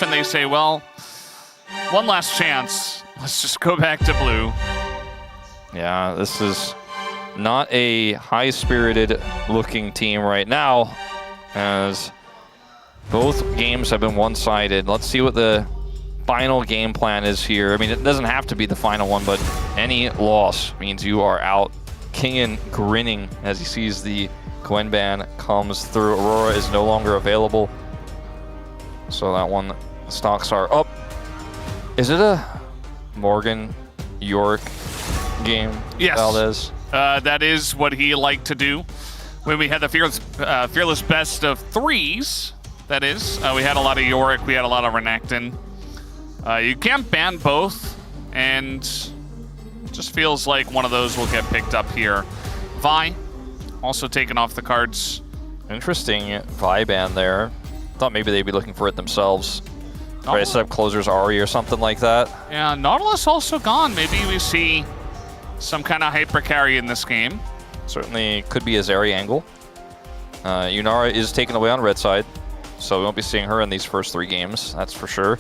and they say, well, one last chance. Let's just go back to blue. Yeah, this is not a high-spirited looking team right now, as both games have been one-sided. Let's see what the final game plan is here. I mean, it doesn't have to be the final one, but any loss means you are out. Kingen grinning as he sees the Gwen ban comes through. Aurora is no longer available. So that one, stocks are up. Is it a Morgan York game? Yes. Valdez? That is what he liked to do when we had the fearless best of threes. That is, we had a lot of Yorick, we had a lot of Renekton. You can't ban both, and it just feels like one of those will get picked up here. Vi, also taken off the cards. Interesting Vi ban there. Thought maybe they'd be looking for it themselves. Try to set up closers Ari or something like that. Yeah, Nautilus also gone. Maybe we see some kind of hyper carry in this game. Certainly could be a Zeri angle. Yunara is taken away on red side, so we won't be seeing her in these first 3 games, that's for sure.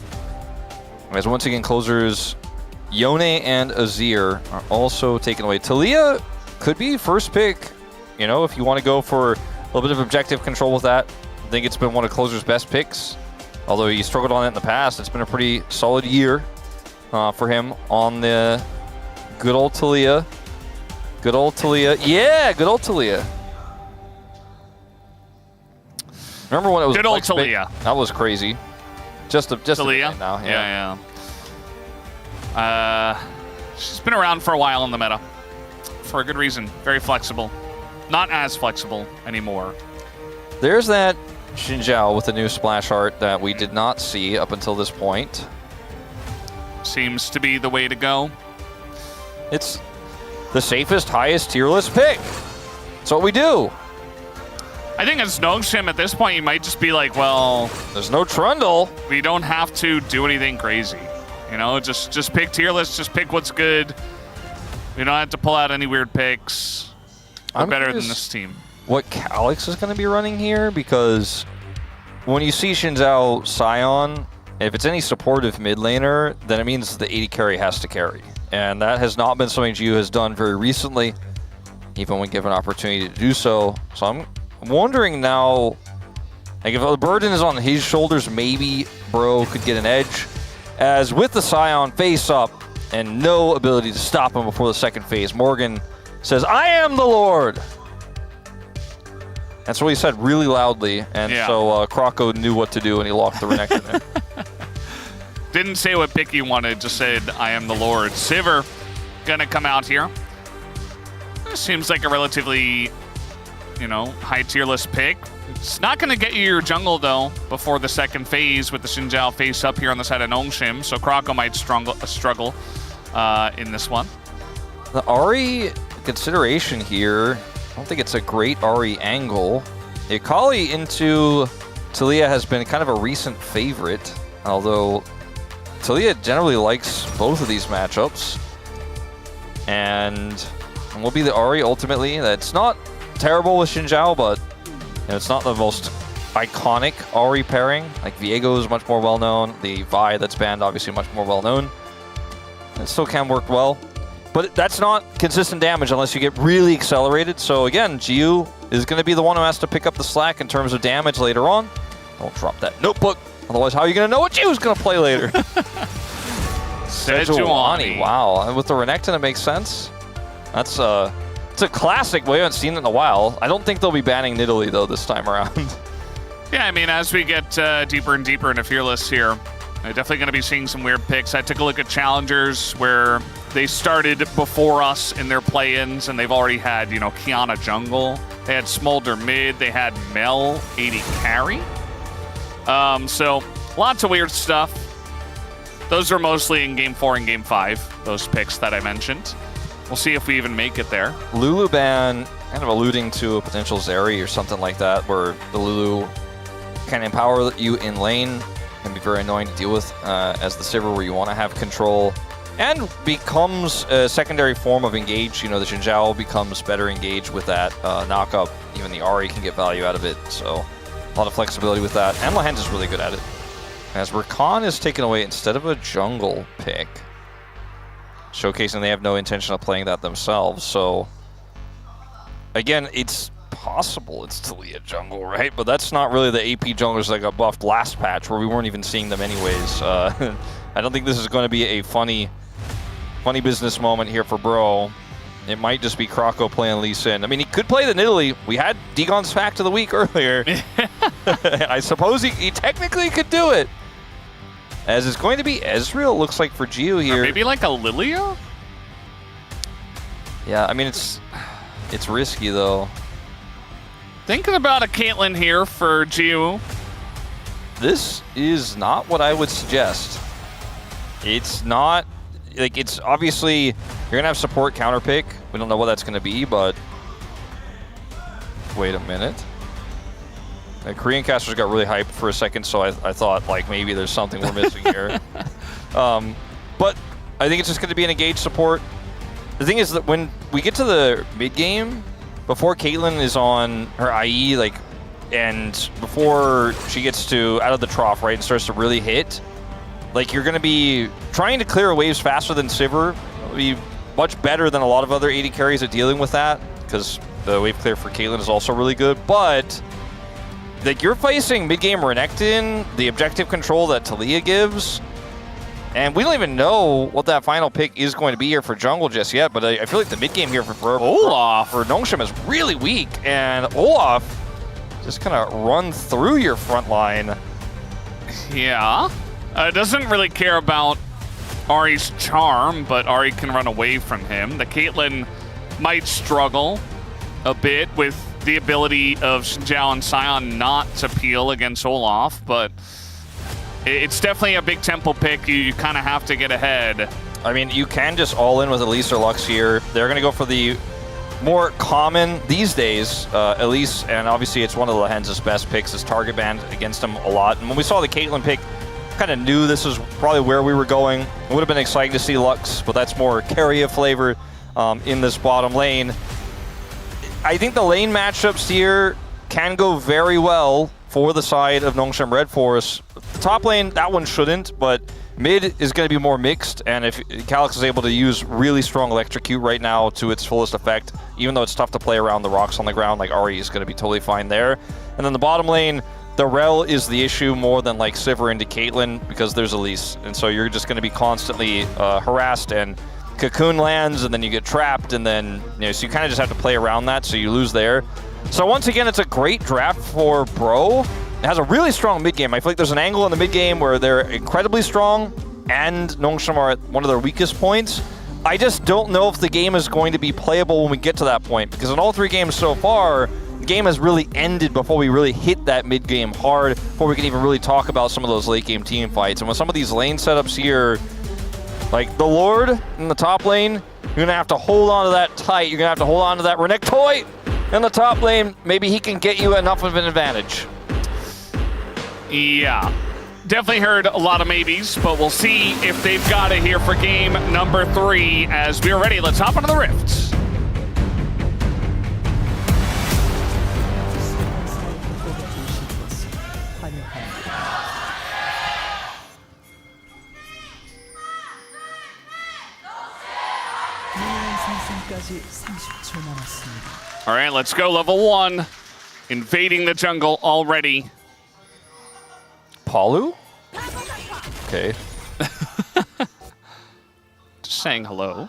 As once again, closers Yone and Azir are also taken away. Taliyah could be first pick, you know, if you want to go for a little bit of objective control with that. I think it's been one of closers' best picks. Although he struggled on it in the past, it's been a pretty solid year for him on the good old Taliyah. Good old Taliyah. Yeah, good old Taliyah. Remember when it was good old Taliyah? That was crazy. Just Taliyah now. Yeah. She's been around for a while in the meta for a good reason. Very flexible. Not as flexible anymore. There's that Xin Zhao with the new splash art that we did not see up until this point. Seems to be the way to go. It's the safest, highest tier list pick. That's what we do. I think as Nongshim at this point, you might just be like, well, there's no Trundle. We don't have to do anything crazy. You know, just pick tier list, just pick what's good. We don't have to pull out any weird picks. We're better than this team. What Calyx is going to be running here, because when you see Xin Zhao Sion, if it's any supportive mid laner, then it means the AD carry has to carry. And that has not been something Gio has done very recently, even when given opportunity to do so. So I'm wondering now, like if the burden is on his shoulders, maybe Bro could get an edge. As with the Sion face up and no ability to stop him before the second phase, Morgan says, I am the Lord. That's what he said really loudly, and so Kroko knew what to do, and he locked the Renekton there. Didn't say what pick he wanted, just said, I am the Lord. Sivir gonna come out here. This seems like a relatively, you know, high tier list pick. It's not gonna get you your jungle, though, before the second phase with the Xin Zhao face up here on the side of Nongshim, so Kroko might struggle in this one. The Ahri consideration here, I don't think it's a great Ahri angle. The Akali into Taliyah has been kind of a recent favorite, although Taliyah generally likes both of these matchups. And will be the Ahri ultimately. That's not terrible with Xin Zhao, but you know, it's not the most iconic Ahri pairing. Like Viego is much more well-known. The Vi that's banned obviously much more well-known. It still can work well. But that's not consistent damage unless you get really accelerated. So again, Jiu is going to be the one who has to pick up the slack in terms of damage later on. Don't drop that notebook. Otherwise, how are you going to know what Jiu's going to play later? Sejuani. Wow. And with the Renekton, it makes sense. It's a classic. We haven't seen it in a while. I don't think they'll be banning Nidalee, though, this time around. Yeah, I mean, as we get deeper and deeper into Fearless here, I'm definitely going to be seeing some weird picks. I took a look at Challengers where they started before us in their play-ins, and they've already had, you know, Kiana jungle. They had Smolder mid. They had Mel 80 carry. So lots of weird stuff. Those are mostly in Game 4 and Game 5, those picks that I mentioned. We'll see if we even make it there. Lulu ban, kind of alluding to a potential Zeri or something like that, where the Lulu can empower you in lane. Can be very annoying to deal with as the Sivir, where you want to have control, and becomes a secondary form of engage. You know, the Xin Zhao becomes better engaged with that knock-up. Even the Ahri can get value out of it, so a lot of flexibility with that. And Lehend is really good at it. As Rakan is taken away instead of a jungle pick, showcasing they have no intention of playing that themselves. So, again, it's possible it's Talia jungle, right? But that's not really the AP junglers that got buffed last patch, where we weren't even seeing them anyways. I don't think this is going to be a funny business moment here for Bro. It might just be Kroko playing Lee Sin. I mean, he could play the Nidalee. We had Degon's Fact of the Week earlier. I suppose he technically could do it. As it's going to be Ezreal, looks like, for Geo here. Or maybe like a Lilia? Yeah, I mean, it's risky, though. Thinking about a Caitlyn here for Geo. This is not what I would suggest. It's not, like, it's obviously, you're going to have support counter pick. We don't know what that's going to be, but wait a minute. The Korean casters got really hyped for a second, so I thought, like, maybe there's something we're missing here. But I think it's just going to be an engaged support. The thing is that when we get to the mid game, before Caitlyn is on her IE, like, and before she gets to out of the trough, right, and starts to really hit, like, you're going to be trying to clear waves faster than Sivir. It'll be much better than a lot of other AD carries at dealing with that, because the wave clear for Caitlyn is also really good. But like, you're facing mid-game Renekton, the objective control that Talia gives, and we don't even know what that final pick is going to be here for jungle just yet, but I feel like the mid-game here for Olaf or Nongshim is really weak, and Olaf just kind of run through your front line. Yeah. Doesn't really care about Ahri's charm, but Ahri can run away from him. The Caitlyn might struggle a bit with the ability of Zhao and Sion not to peel against Olaf, but it's definitely a big tempo pick. You kind of have to get ahead. I mean, you can just all in with Elise or Lux here. They're going to go for the more common these days, Elise, and obviously it's one of Lehen's best picks. Is target banned against him a lot. And when we saw the Caitlyn pick, kind of knew this was probably where we were going. It would have been exciting to see Lux, but that's more carry flavor in this bottom lane. I think the lane matchups here can go very well for the side of Nongshim RedForce. The top lane, that one shouldn't, but mid is going to be more mixed, and if Calyx is able to use really strong Electrocute right now to its fullest effect, even though it's tough to play around the rocks on the ground, like Ahri is going to be totally fine there. And then the bottom lane, the Rel is the issue more than like Sivir into Caitlyn, because there's Elise, and so you're just going to be constantly harassed, and Cocoon lands, and then you get trapped, and then, you know, so you kind of just have to play around that, so you lose there. So once again, it's a great draft for Bro. It has a really strong mid game. I feel like there's an angle in the mid game where they're incredibly strong, and Nongshim are at one of their weakest points. I just don't know if the game is going to be playable when we get to that point, because in all three games so far, the game has really ended before we really hit that mid game hard, before we can even really talk about some of those late game team fights. And with some of these lane setups here, like the Lord in the top lane, you're going to have to hold on to that tight. You're going to have to hold on to that Renekton in the top lane. Maybe he can get you enough of an advantage. Yeah. Definitely heard a lot of maybes, but we'll see if they've got it here for game number 3 as we are ready. Let's hop onto the Rifts. All right, let's go. Level 1. Invading the jungle already. Palu? Okay. Just saying hello.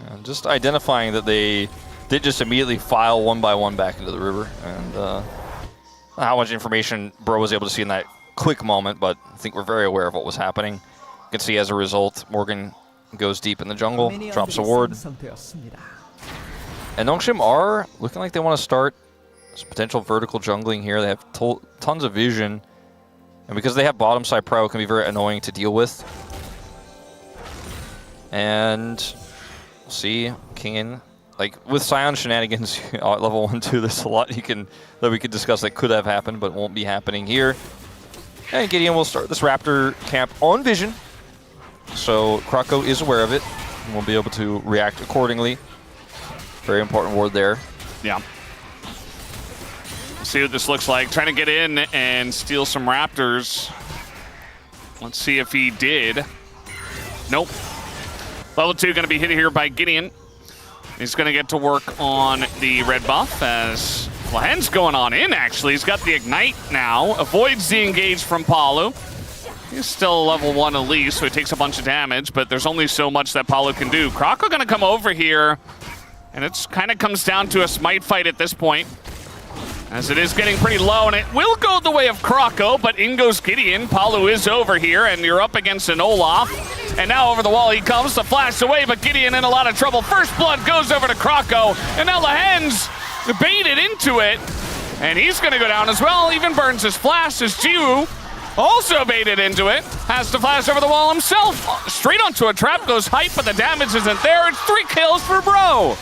And just identifying that they did just immediately file one by one back into the river. And how much information Bro was able to see in that quick moment, but I think we're very aware of what was happening. You can see as a result, Morgan goes deep in the jungle, drops a ward. And Nongshim are looking like they want to start some potential vertical jungling here. They have tons of vision. And because they have bottom side pro, it can be very annoying to deal with. And we'll see Kingin. Like with Sion shenanigans at level 1-2, there's a lot that we could discuss that could have happened, but won't be happening here. And Gideon will start this Raptor camp on vision. So Kroko is aware of it and will be able to react accordingly. Very important ward there. Yeah. See what this looks like. Trying to get in and steal some Raptors. Let's see if he did. Nope. Level 2 going to be hit here by Gideon. He's going to get to work on the red buff as Lahen's going on in, actually. He's got the Ignite now. Avoids the engage from Palu. He's still level 1 elite, so he takes a bunch of damage, but there's only so much that Palu can do. Kroko going to come over here, and it kind of comes down to a smite fight at this point, as it is getting pretty low, and it will go the way of Kroko, but in goes Gideon. Palu is over here, and you're up against an Olaf. And now over the wall he comes to flash away, but Gideon in a lot of trouble. First blood goes over to Kroko, and now Lahen's baited into it, and he's going to go down as well. Even burns his flash as Jiwoo also baited into it. Has to flash over the wall himself. Straight onto a trap goes Hype, but the damage isn't there. It's 3 kills for Bro.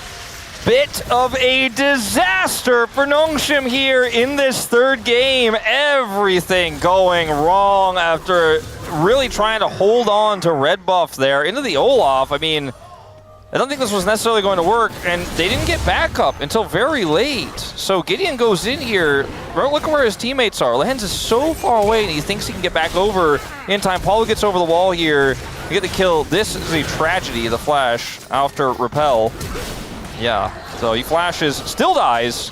Bit of a disaster for Nongshim here in this third game. Everything going wrong after really trying to hold on to red buff there into the Olaf. I mean, I don't think this was necessarily going to work, and they didn't get backup until very late. So Gideon goes in here. Look at where his teammates are. Lahen's is so far away, and he thinks he can get back over in time. Palu gets over the wall here. You get the kill. This is a tragedy, the flash after Repel. Yeah, so he flashes, still dies,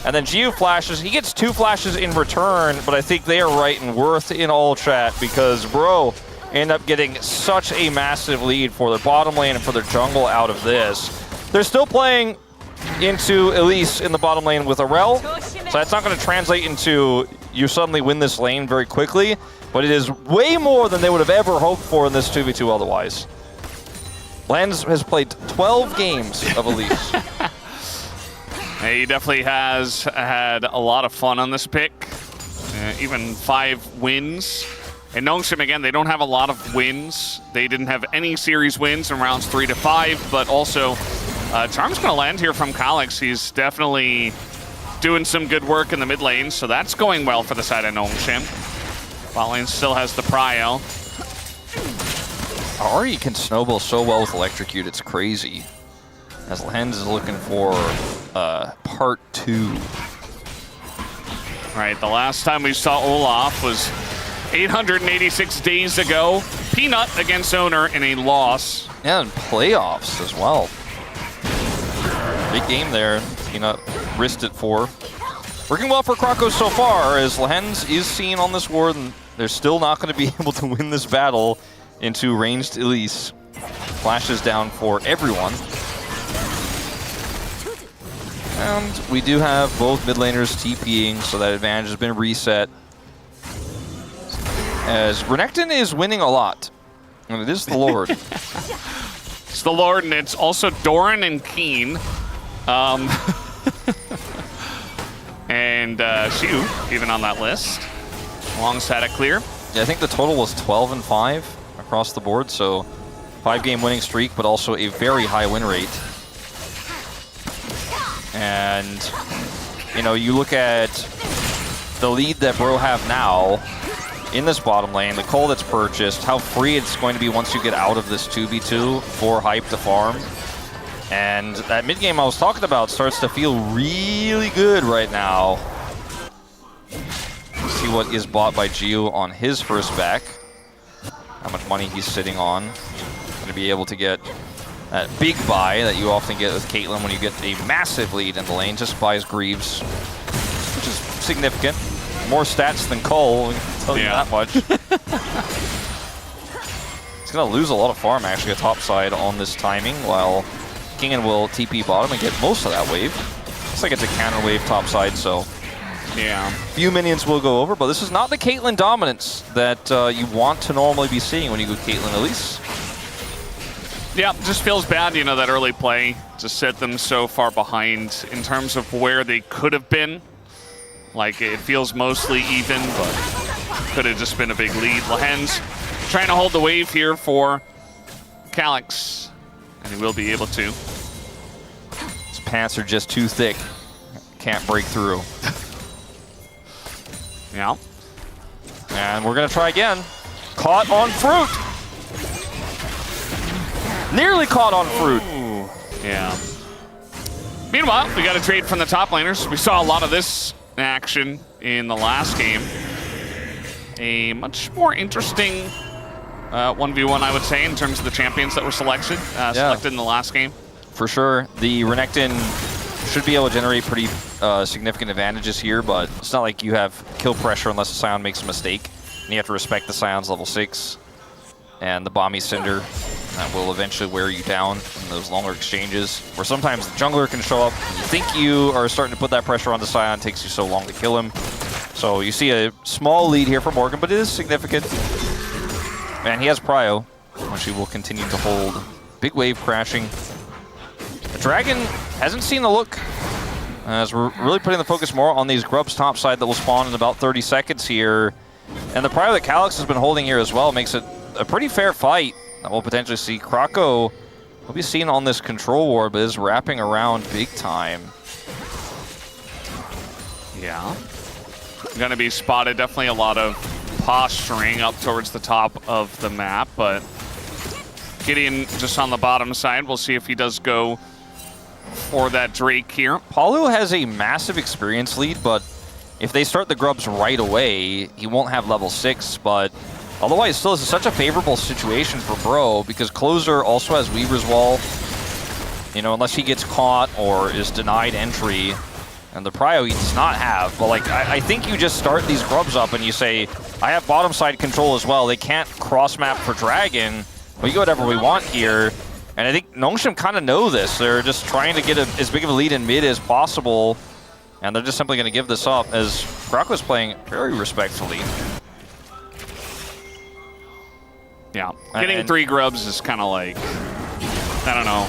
and then Jiwoo flashes. He gets 2 flashes in return, but I think they are right and worth in all chat because Bro end up getting such a massive lead for their bottom lane and for their jungle out of this. They're still playing into Elise in the bottom lane with Arel, so that's not going to translate into you suddenly win this lane very quickly, but it is way more than they would have ever hoped for in this 2v2 otherwise. Lens has played 12 games of Elise. He definitely has had a lot of fun on this pick. Even 5 wins. And Nongshim, again, they don't have a lot of wins. They didn't have any series wins in rounds 3 to 5, but also Charm's going to land here from Calix. He's definitely doing some good work in the mid lane, so that's going well for the side of Nongshim. Bot lane still has the Prio. Ari can snowball so well with Electrocute, it's crazy. As Lens is looking for part 2. Right, the last time we saw Olaf was 886 days ago. Peanut against Owner in a loss. Yeah, and playoffs as well. Big game there. Peanut risked it for. Working well for Kroko so far, as Lens is seen on this ward, and they're still not going to be able to win this battle into ranged Elise. Flashes down for everyone. And we do have both mid laners TPing, so that advantage has been reset. As Renekton is winning a lot. And it is the Lord. It's the Lord, and it's also Doran and Keen. And Shu, even on that list. Alongside a clear. Yeah, I think the total was 12 and 5 across the board, so 5-game winning streak, but also a very high win rate. And, you know, you look at the lead that Bro have now in this bottom lane, the coal that's purchased, how free it's going to be once you get out of this 2v2 for Hype to farm. And that mid game I was talking about starts to feel really good right now. See what is bought by Jiwoo on his first back. How much money he's sitting on. Going to be able to get that big buy that you often get with Caitlyn when you get a massive lead in the lane. Just buys Greaves, which is significant. More stats than Cole, I can tell you that much. He's going to lose a lot of farm actually top side on this timing, while Kingen will TP bottom and get most of that wave. Looks like it's a counter wave top side, so yeah, few minions will go over, but this is not the Caitlyn dominance that you want to normally be seeing when you go Caitlyn Elise. Yeah, just feels bad, you know, that early play to set them so far behind in terms of where they could have been. Like, it feels mostly even, but could have just been a big lead. Lahen's trying to hold the wave here for Calix, and he will be able to. His pants are just too thick. Can't break through. Yeah. And we're going to try again. Caught on fruit. Nearly caught on fruit. Ooh. Yeah. Meanwhile, we got a trade from the top laners. We saw a lot of this action in the last game. A much more interesting 1v1, I would say, in terms of the champions that were selected in the last game. For sure. The Renekton should be able to generate pretty significant advantages here, but it's not like you have kill pressure unless the Scion makes a mistake. And you have to respect the Scion's level 6. And the Bomby Cinder that will eventually wear you down in those longer exchanges, where sometimes the jungler can show up. You think you are starting to put that pressure on the Scion, it takes you so long to kill him. So you see a small lead here for Morgan, but it is significant. And he has Prio, which he will continue to hold. Big wave crashing. The Dragon hasn't seen the look, as we're really putting the focus more on these grubs topside that will spawn in about 30 seconds here. And the Prio that Calyx has been holding here as well makes it a pretty fair fight that we'll potentially see. Krako will be seen on this control ward, but is wrapping around big time. Yeah. Going to be spotted. Definitely a lot of posturing up towards the top of the map, but Gideon just on the bottom side. We'll see if he does go for that Drake here. Palu has a massive experience lead, but if they start the grubs right away, he won't have level 6, but otherwise still is such a favorable situation for Bro, because Closer also has Weaver's Wall, you know, unless he gets caught or is denied entry. And the Prio he does not have, but like I think you just start these grubs up and you say, I have bottom side control as well. They can't cross map for Dragon. We go whatever we want here. And I think Nongshim kind of know this. They're just trying to get as big of a lead in mid as possible. And they're just simply going to give this up, as Krako's playing very respectfully. Yeah, getting 3 grubs is kind of like, I don't know.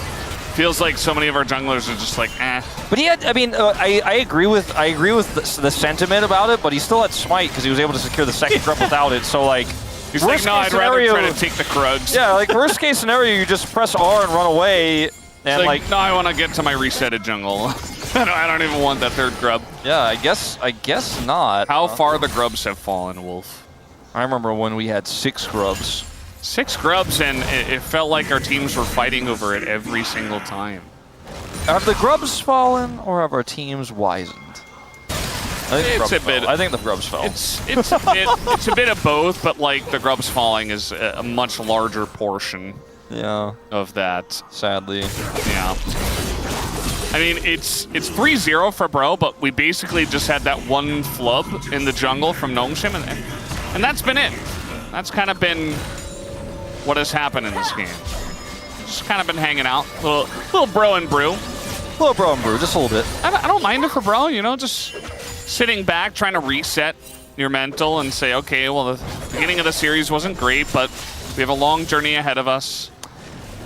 Feels like so many of our junglers are just like, eh. But he had, I mean, I agree with the sentiment about it, but he still had smite because he was able to secure the second grub without it. So like, he's like, no, I'd rather try to take the Krugs. Yeah, like worst case scenario, you just press R and run away. And like, no, I want to get to my resetted jungle. I don't even want that 3rd grub. Yeah, I guess not. How far the grubs have fallen, Wolf? I remember when we had 6 grubs. 6 grubs, and it felt like our teams were fighting over it every single time. Have the grubs fallen, or have our teams wizened? I think the grubs fell. It's a bit of both, but like the grubs falling is a much larger portion. Yeah. Of that. Sadly. Yeah. I mean, it's 3-0 for Bro, but we basically just had that one flub in the jungle from Nongshim, and that's been it. That's kind of been what has happened in this game. Just kind of been hanging out. Little Bro and Brew. Little Bro and Brew, just a little bit. I don't mind it for Bro, you know, just sitting back, trying to reset your mental and say, okay, well, the beginning of the series wasn't great, but we have a long journey ahead of us.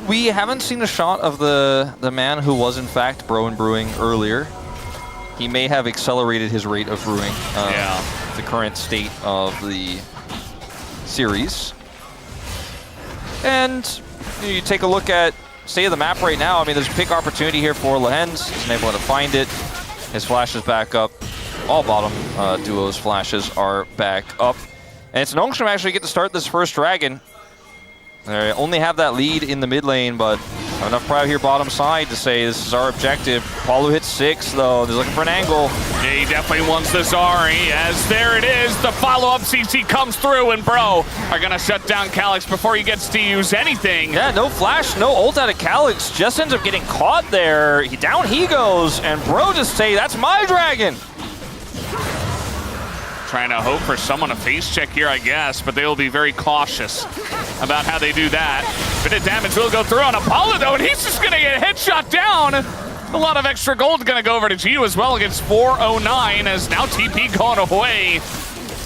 We haven't seen a shot of the man who was, in fact, Bro and Brewing earlier. He may have accelerated his rate of brewing. The current state of the series. And you take a look at state of the map right now. I mean, there's a big opportunity here for Lehens. He's able to find it. His flash is back up. All bottom duos' flashes are back up. And it's Nongshim actually get to start this first Dragon. They only have that lead in the mid lane, but have enough Prio here bottom side to say this is our objective. Palu hits 6, though. They're looking for an angle. Yeah, he definitely wants this Ahri, as there it is. The follow-up CC comes through, and Bro are going to shut down Calyx before he gets to use anything. Yeah, no flash, no ult out of Calyx. Just ends up getting caught there. Down he goes, and Bro just say, that's my Dragon. Trying to hope for someone to face check here, I guess, but they will be very cautious about how they do that. Bit of damage will go through on Apollo, though, and he's just going to get headshot down. A lot of extra gold going to go over to Gio as well against 409, as now TP going away.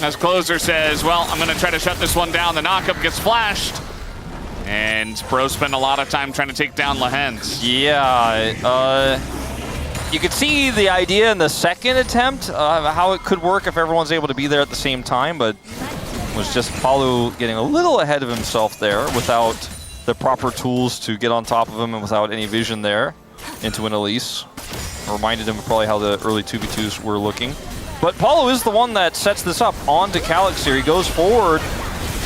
As Closer says, well, I'm going to try to shut this one down. The knockup gets flashed. And Bro spent a lot of time trying to take down Lehens. Yeah, you could see the idea in the second attempt, how it could work if everyone's able to be there at the same time, but was just Palu getting a little ahead of himself there without the proper tools to get on top of him and without any vision there into an Elise. Reminded him of probably how the early 2v2s were looking. But Palu is the one that sets this up onto Calyx here. He goes forward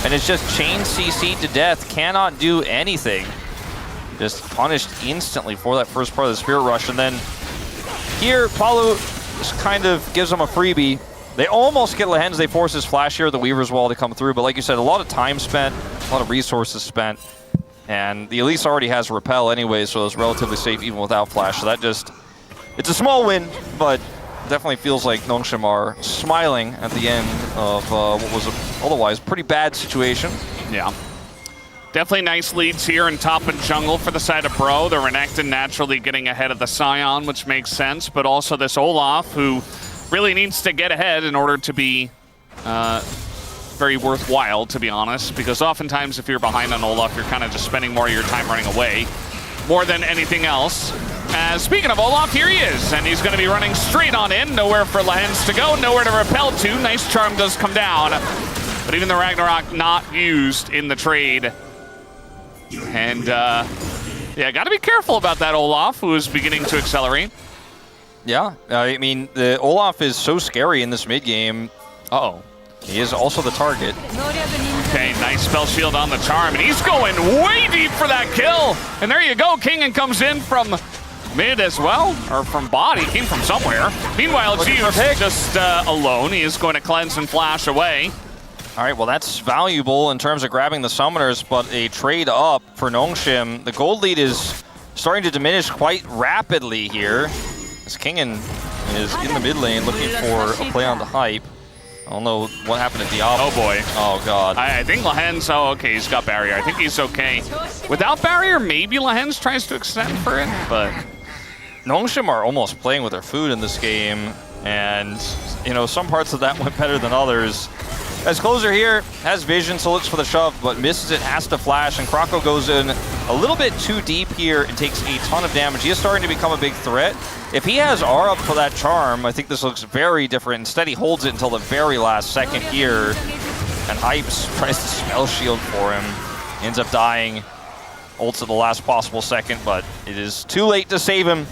and is just chain CC'd to death, cannot do anything. Just punished instantly for that first part of the Spirit Rush, and then here, Palu just kind of gives him a freebie. They almost get Lehens. They force his flash here, the Weaver's Wall to come through. But like you said, a lot of time spent, a lot of resources spent. And the Elise already has Repel anyway, so it's relatively safe even without flash. So that just, it's a small win, but definitely feels like Nongshim are smiling at the end of what was a otherwise pretty bad situation. Yeah. Definitely nice leads here in top and jungle for the side of Bro. The Renekton naturally getting ahead of the Scion, which makes sense, but also this Olaf, who really needs to get ahead in order to be very worthwhile, to be honest, because oftentimes if you're behind on Olaf, you're kind of just spending more of your time running away, more than anything else. Speaking of Olaf, here he is, and he's going to be running straight on in. Nowhere for Lehens to go, nowhere to repel to. Nice charm does come down, but even the Ragnarok not used in the trade. And, yeah, got to be careful about that Olaf, who is beginning to accelerate. Yeah, I mean, the Olaf is so scary in this mid game. Uh-oh. He is also the target. Okay, nice spell shield on the charm, and he's going way deep for that kill. And there you go, Kingen comes in from mid as well, or from bot. He came from somewhere. Meanwhile, Geo's just alone. He is going to cleanse and flash away. All right, well, that's valuable in terms of grabbing the summoners, but a trade up for Nongshim. The gold lead is starting to diminish quite rapidly here, as Kingen is in the mid lane looking for a play on the hype. I don't know what happened at Diablo. Oh boy. Oh god. I think Lehens, oh okay, he's got barrier. I think he's okay. Without barrier, maybe Lehens tries to extend for it, but... Nongshim are almost playing with their food in this game, and, you know, some parts of that went better than others. As Closer here has vision, so looks for the shove, but misses it, has to flash, and Krako goes in a little bit too deep here and takes a ton of damage. He is starting to become a big threat. If he has R up for that charm, I think this looks very different. Instead, he holds it until the very last second here, and Hypes tries to spell shield for him. Ends up dying, ults at the last possible second, but it is too late to save him.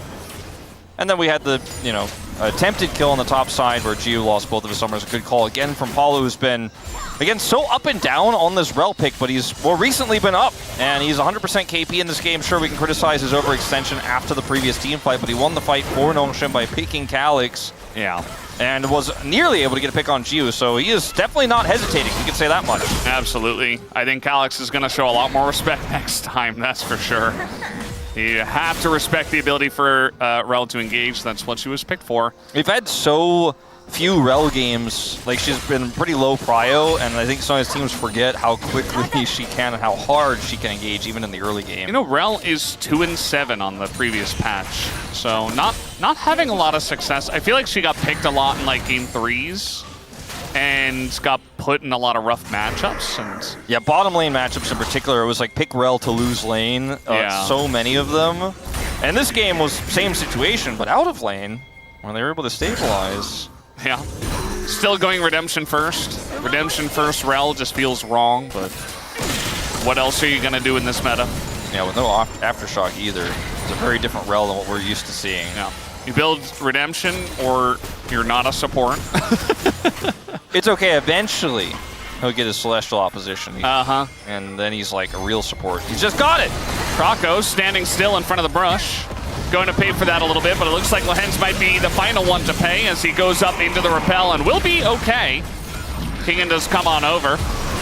And then we had the, you know, attempted kill on the top side where Gio lost both of his summers. A good call again from Paulo, who's been, again, so up and down on this Rel pick, but he's more recently been up, and he's 100% KP in this game. Sure, we can criticize his overextension after the previous team fight, but he won the fight for Nongshim by picking Calyx. Yeah. And was nearly able to get a pick on Gio, so he is definitely not hesitating, we can say that much. Absolutely. I think Calyx is going to show a lot more respect next time, that's for sure. You have to respect the ability for Rel to engage. That's what she was picked for. We've had so few Rel games. Like, she's been pretty low prio, and I think some of his teams forget how quickly she can and how hard she can engage, even in the early game. You know, Rel is 2-7 on the previous patch, so not having a lot of success. I feel like she got picked a lot in like game 3s. And got put in a lot of rough matchups. And yeah, bottom lane matchups in particular, it was like pick Rel to lose lane, yeah. So many of them. And this game was same situation, but out of lane, when they were able to stabilize. Yeah, still going Redemption first. Redemption first Rel just feels wrong, but what else are you going to do in this meta? Yeah, with no Aftershock either. It's a very different Rel than what we're used to seeing. Yeah. You build Redemption, or you're not a support. It's okay, eventually he'll get his Celestial opposition. And then he's like a real support. He's just got it! Krako standing still in front of the brush. Going to pay for that a little bit, but it looks like Lehens might be the final one to pay as he goes up into the repel and will be okay. Kingen does come on over.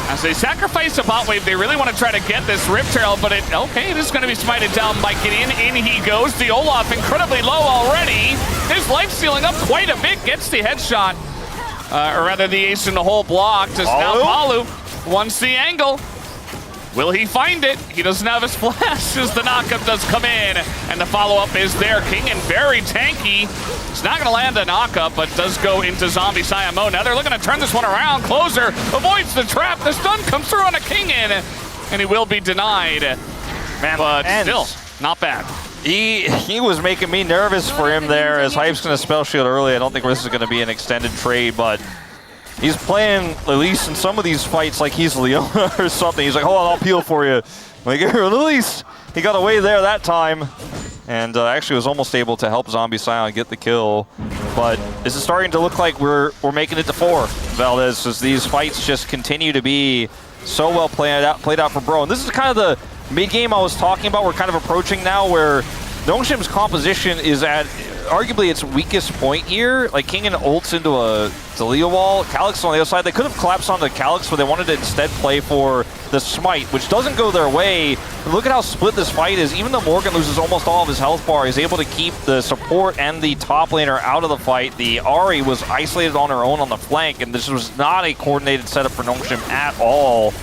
As they sacrifice a bot wave, they really want to try to get this Rip Trail, but it is going to be smited down by Gideon. In he goes. The Olaf incredibly low already. His life stealing up quite a bit, gets the headshot. Or rather, the ace in the hole blocked. As now Palu wants the angle. Will he find it? He doesn't have his flash as the knockup does come in. And the follow-up is there. Kingen very tanky. It's not going to land a knockup, but does go into Zombie Scion mode. Now they're looking to turn this one around. Closer avoids the trap. The stun comes through on a Kingen, and he will be denied. Man, but still, not bad. He was making me nervous for him there as Hype's going to spell shield early. I don't think this is going to be an extended trade, but he's playing, at least in some of these fights, like he's Leona or something. He's like, hold on, I'll peel for you. Like, at least he got away there that time. And actually was almost able to help Zombie Scion get the kill. But this is starting to look like we're making it to 4, Valdez, as these fights just continue to be so well played out for Bro. And this is kind of the mid-game I was talking about. We're kind of approaching now where Nongshim's composition is at arguably its weakest point here. Like, King and ults into a Delio wall. Calyx on the other side. They could have collapsed onto Calyx, but they wanted to instead play for the Smite, which doesn't go their way. But look at how split this fight is. Even though Morgan loses almost all of his health bar, he's able to keep the support and the top laner out of the fight. The Ahri was isolated on her own on the flank, and this was not a coordinated setup for Nongshim at all.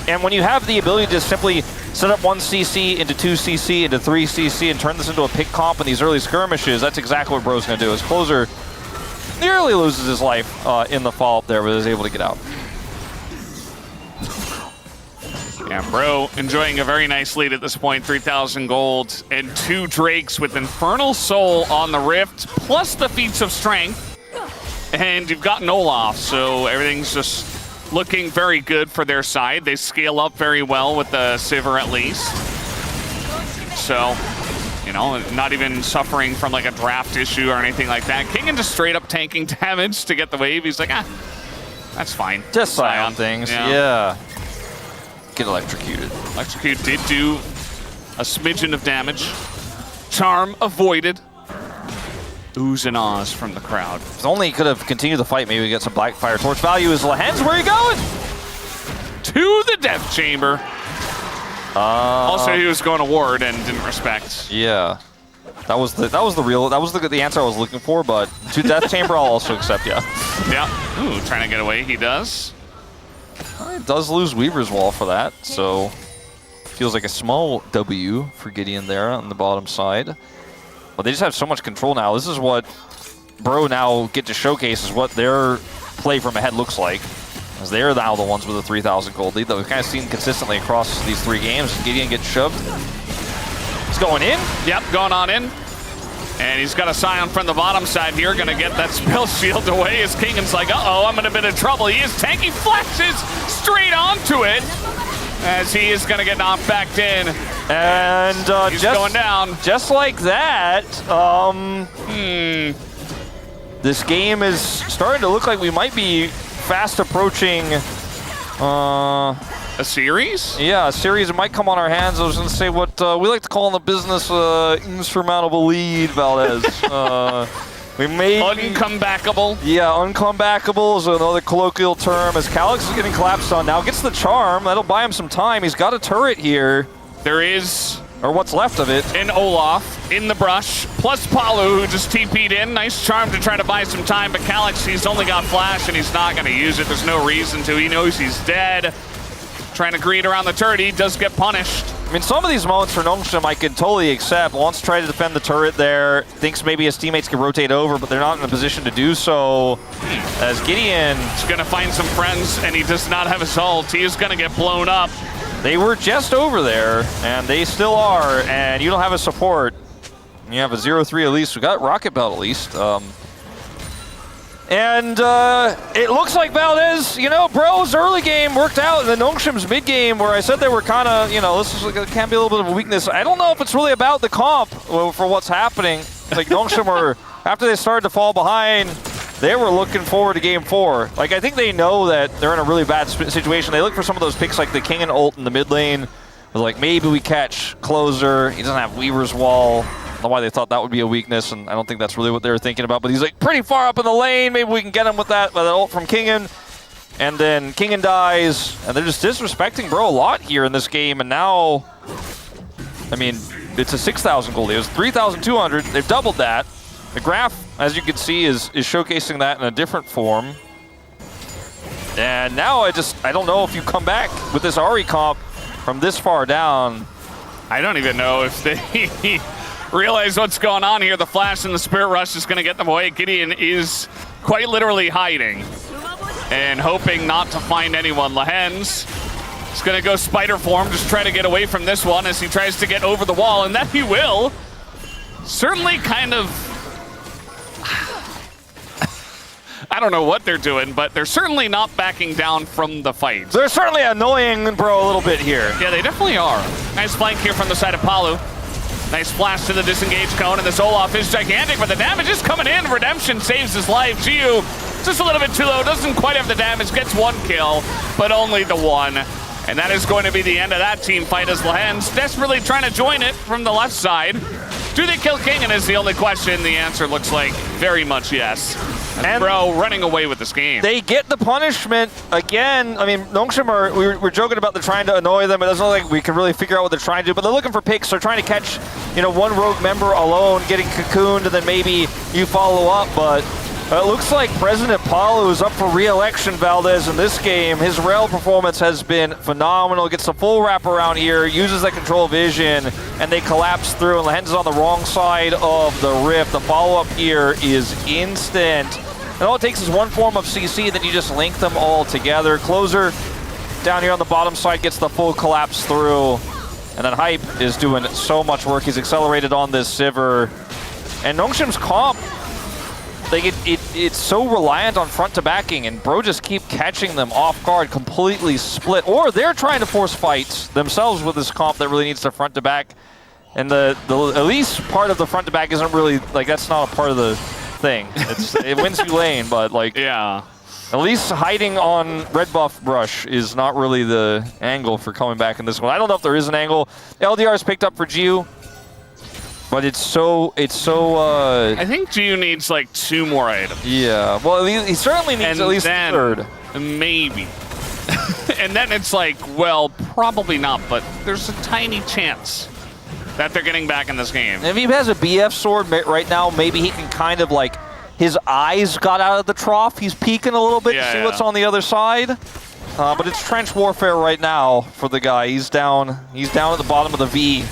And when you have the ability to simply set up 1 CC into 2 CC into 3 CC and turn this into a pick comp in these early skirmishes, that's exactly what Bro's going to do. His closer nearly loses his life in the follow-up there, but is able to get out. Yeah, Bro enjoying a very nice lead at this point, 3,000 gold and 2 Drakes with Infernal Soul on the Rift, plus the Feats of Strength. And you've got Olaf, so everything's just looking very good for their side. They scale up very well with the Sivir at least. So, you know, not even suffering from like a draft issue or anything like that. Kingen just straight up tanking damage to get the wave. He's like, that's fine. Just Scion things, yeah. Get electrocuted. Electrocute did do a smidgen of damage. Charm avoided. Oohs and ahs from the crowd. If only he could have continued the fight, maybe we get some Black Fire Torch value. Is Lehens, where are you going? To the Death Chamber. Also, he was going to ward and didn't respect. Yeah, that was the answer I was looking for. But to Death Chamber, I'll also accept. Yeah. Yeah. Ooh, trying to get away. He does. He does lose Weaver's Wall for that, so feels like a small W for Gideon there on the bottom side. But they just have so much control now. This is what Bro now get to showcase, is what their play from ahead looks like. As they're now the ones with a 3,000 gold lead that we've kind of seen consistently across these 3 games. Gideon gets shoved. He's going in. Yep, going on in. And he's got a Scion from the bottom side here. Going to get that spell shield away as Kingan's like, uh-oh, I'm in a bit of trouble. He is tanking, flashes straight onto it as he is going to get knocked back in. And he's going down. Just like that, this game is starting to look like we might be fast approaching a series? Yeah, a series that might come on our hands. I was going to say what we like to call in the business insurmountable lead, Valdez. We may uncomebackable. Yeah, uncomebackable is another colloquial term, as Calyx is getting collapsed on now. Gets the charm. That'll buy him some time. He's got a turret here. There is, or what's left of it, an Olaf in the brush, plus Palu, who just TP'd in. Nice charm to try to buy some time, but Calyx, he's only got flash and he's not going to use it. There's no reason to. He knows he's dead. Trying to greed around the turret, he does get punished. I mean, some of these moments for Nongshim I can totally accept. Wants to try to defend the turret there, thinks maybe his teammates can rotate over, but they're not in a position to do so. As Gideon is going to find some friends, and he does not have his ult. He is going to get blown up. They were just over there, and they still are, and you don't have a support. You have a 0-3 at least. We got Rocket Belt at least. And it looks like Valdez, you know, Bro's early game worked out in the Nongshim's mid game, where I said they were kind of, you know, this can be a little bit of a weakness. I don't know if it's really about the comp for what's happening. Like Nongshim were, after they started to fall behind, they were looking forward to game 4. Like, I think they know that they're in a really bad situation. They look for some of those picks like the King and ult in the mid lane. Like, maybe we catch closer. He doesn't have Weaver's Wall. I don't know why they thought that would be a weakness, and I don't think that's really what they were thinking about. But he's like pretty far up in the lane. Maybe we can get him with that ult from Kingen. And then Kingen dies, and they're just disrespecting Bro a lot here in this game. And now, I mean, it's a 6,000 gold. It was 3,200. They've doubled that. The graph, as you can see, is showcasing that in a different form. And now I don't know if you come back with this Ahri comp from this far down. I don't even know if they realize what's going on here. The flash and the Spirit Rush is going to get them away. Gideon is quite literally hiding and hoping not to find anyone. Lehens is going to go spider form, just try to get away from this one as he tries to get over the wall, and that he will. Certainly kind of, I don't know what they're doing, but they're certainly not backing down from the fight. They're certainly annoying Bro a little bit here. Yeah, they definitely are. Nice flank here from the side of Palu. Nice flash to the disengaged cone, and this Olaf is gigantic, but the damage is coming in. Redemption saves his life. Giu, just a little bit too low, doesn't quite have the damage, gets 1 kill, but only the 1. And that is going to be the end of that team fight as Lehens desperately trying to join it from the left side. Do they kill King? And is the only question. The answer looks like very much yes. And Bro running away with this game. They get the punishment again. I mean, Nongshim we're joking about they're trying to annoy them. It doesn't look like we can really figure out what they're trying to do, but they're looking for picks. They're trying to catch, one rogue member alone, getting cocooned, and then maybe you follow up. But it looks like President Paulo is up for re-election, Valdez, in this game. His rail performance has been phenomenal. Gets the full wrap around here, uses that control vision, and they collapse through, and Lehens is on the wrong side of the rift. The follow-up here is instant. And all it takes is one form of CC, then you just link them all together. Closer down here on the bottom side gets the full collapse through. And then Hype is doing so much work. He's accelerated on this Sivir. And Nongshim's comp, it's so reliant on front to backing, and Bro just keep catching them off guard, completely split. Or they're trying to force fights themselves with this comp that really needs the front to back. And the at least part of the front to back isn't really, that's not a part of the thing. It wins you lane, but yeah. At least hiding on red buff brush is not really the angle for coming back in this one. I don't know if there is an angle. LDR is picked up for Gio, but it's so I think Gio needs 2 more items. Yeah, well, he certainly needs at least a third. Maybe. And then it's well, probably not, but there's a tiny chance that they're getting back in this game. If he has a BF sword right now, maybe he can kind of his eyes got out of the trough. He's peeking a little bit to see what's on the other side. But it's trench warfare right now for the guy. He's down at the bottom of the V.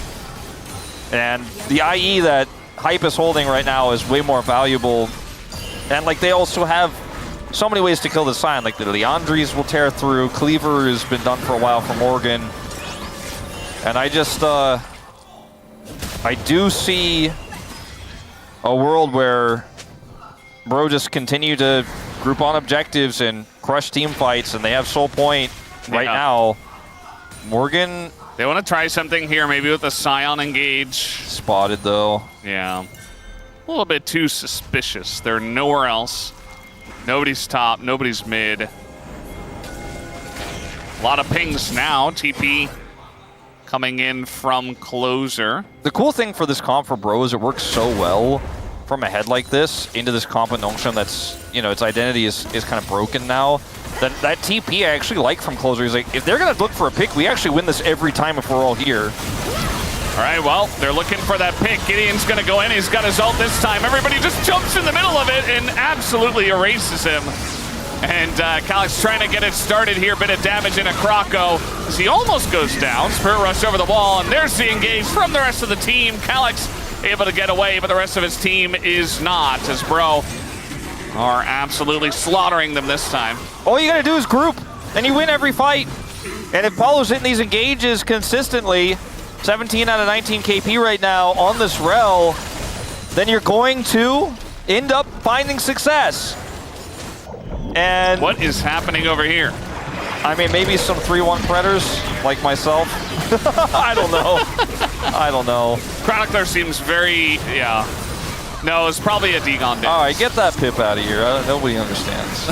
And the IE that Hype is holding right now is way more valuable. And they also have so many ways to kill the Sign. The Leandries will tear through. Cleaver has been done for a while for Morgan. And I just I do see a world where Bro just continue to group on objectives and crush team fights, and they have Soul Point right now. Morgan, they want to try something here, maybe with a Scion engage. Spotted though. Yeah. A little bit too suspicious. They're nowhere else. Nobody's top, nobody's mid. A lot of pings now. TP coming in from closer. The cool thing for this comp for Bro is it works so well from a head like this into this comp with Nongshim that's, its identity is kind of broken now. That TP I actually like from closer. He's if they're going to look for a pick, we actually win this every time if we're all here. All right, well, they're looking for that pick. Gideon's going to go in. He's got his ult this time. Everybody just jumps in the middle of it and absolutely erases him. And Calyx trying to get it started here. Bit of damage in a Croco as he almost goes down. Spirit Rush over the wall, and there's the engage from the rest of the team. Calyx able to get away, but the rest of his team is not, as Bro are absolutely slaughtering them this time. All you gotta do is group, and you win every fight. And if Paulo's hitting these engages consistently, 17 out of 19 KP right now on this rel, then you're going to end up finding success. And what is happening over here? I mean, maybe some 3-1 predators like myself. I don't know. I don't know. Chronicler seems very, No, it's probably a Degon dance. All right, get that pip out of here. Nobody understands.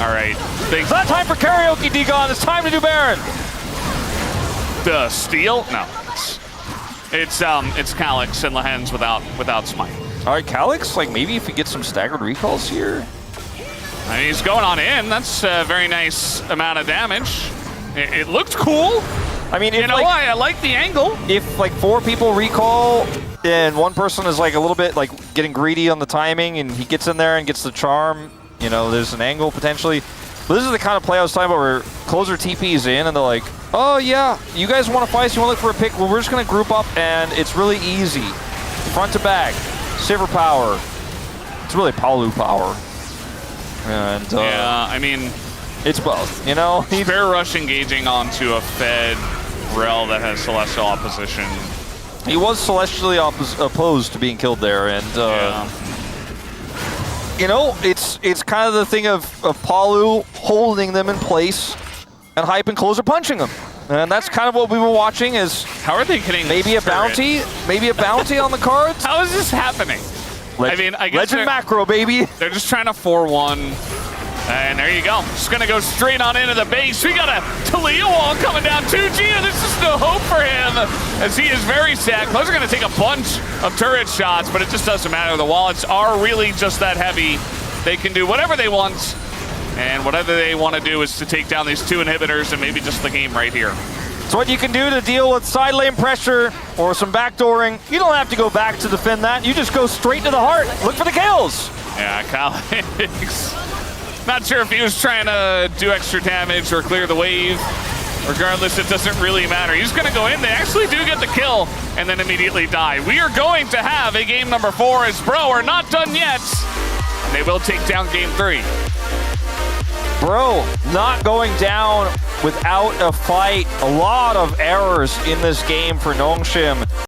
All right. It's not time for karaoke, Degon. It's time to do Baron. The steal? No. It's Calyx and Lehens without smite. All right, Calyx, maybe if we get some staggered recalls here. I mean, he's going on in. That's a very nice amount of damage. It looked cool. I mean, I like the angle. If 4 people recall and one person is a little bit getting greedy on the timing and he gets in there and gets the charm, there's an angle potentially. But this is the kind of play I was talking about where closer TP's in and they're like, oh yeah, you guys want to fight, so you want to look for a pick? Well, we're just going to group up and it's really easy. Front to back, Sivir power. It's really Palu power. And yeah, I mean, it's both, Spirit Rush engaging onto a fed rel that has Celestial opposition. He was Celestially opposed to being killed there, and it's kind of the thing of Palu holding them in place and Hype and Closer punching them. And that's kind of what we were watching is how are they getting maybe a bounty on the cards? How is this happening? I mean, I guess Legend macro, baby. They're just trying to 4-1 And there you go. Just going to go straight on into the base. We got a Talia wall coming down 2G, and there's just no hope for him as he is very sad. Closer going to take a bunch of turret shots, but it just doesn't matter. The wallets are really just that heavy. They can do whatever they want, and whatever they want to do is to take down these 2 inhibitors and maybe just the game right here. It's what you can do to deal with side lane pressure or some backdooring. You don't have to go back to defend that. You just go straight to the heart. Look for the kills. Yeah, Kyle Hicks. Not sure if he was trying to do extra damage or clear the wave. Regardless, it doesn't really matter. He's going to go in. They actually do get the kill and then immediately die. We are going to have a game number 4 as Bro are not done yet. And they will take down game 3. Bro, not going down without a fight. A lot of errors in this game for Nongshim.